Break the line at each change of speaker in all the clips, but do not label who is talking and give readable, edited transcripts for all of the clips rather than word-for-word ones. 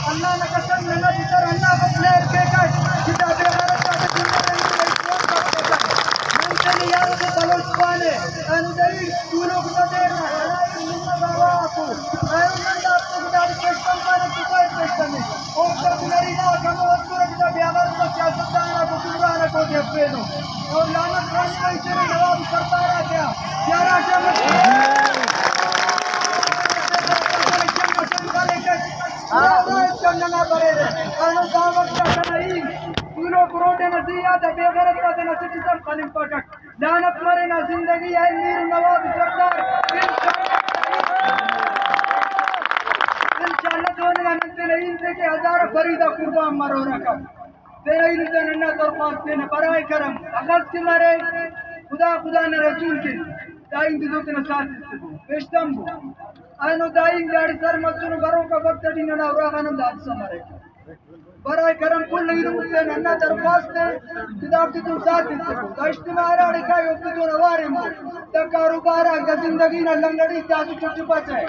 Allah na kasam na bitar Allah ko player ke ka kita begara ta dunia mentally yaar ko balos paane andai tulo ko de na minna bawa ko ayunda apko gudari question paane tukar question ne aur kabulari na kamo askura kita begara ko siyasatdaan ko kumrana ko defeno aur lamat khan ko isne jawab karta raha kya pyara shabat کرنا پڑے گا کانو دعوت کا نہیں تینوں کروڑ نزیہ دا بے غیرت کا سٹیزن خالم پاٹک لعنت مرے نہ زندگی ہے میر نواب سردار انشاءاللہ دونے میں نہیں سے کہ ہزار فریدہ قربان مرو رکھا تیرا ہی رضا نہ درخواست دینے برائے کرم اغاز کے مارے خدا نے رسول کے دائیں دیدو تینا ساتھ پیشتم ہو اینو دائیں گاڑی سر مسونو گھروں کا وقت دینا نہ اورا غنم داد سمارے برائے کرم کل نہیں روکتے نہ درخواست ہے کتاب کی تو ساتھ دیتے دا اجتماع راڑی کا یوکتی تو نوارے مو دا کاروبارا کا زندگی نہ لنگڑی تاسو چھوٹو پاس ہے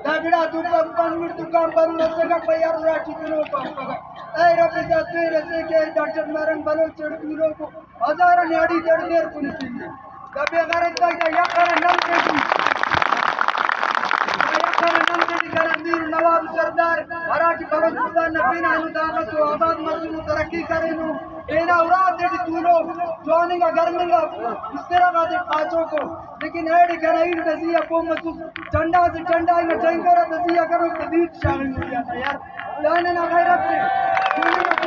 دا گڑا تو پن میر تو کام برو نسے کا پیار راٹی کنو پاس پگا اے رب ذات میرے سے کہ ڈاکٹر مرن بلو چڑ کنو کو ہزارہ نیاڑی دڑ دیر کنی چیزیں دا بے غیرت کا یا کرن نم کے دی امیر نواب سردار مراٹھی بلوچستان نبینا دعوت و آباد مسلم ترقی کرینو اینا اوراد دیٹی تولو جواننگا گرمنگا اس طرح کا دے پاچوں کو لیکن ایڈی گرائیر دزیہ کو مسوس چنڈا سے چنڈا انگا ٹینکرہ دزیہ کرو تدید شامل ہو جاتا یار لانے نا غیرت سے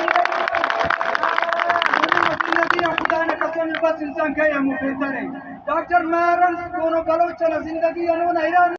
خدا نے قسم بس انسان کہے ہمو بہتر ہے ڈاکٹر مہرن کونو بلوچنا زندگی انہوں ایران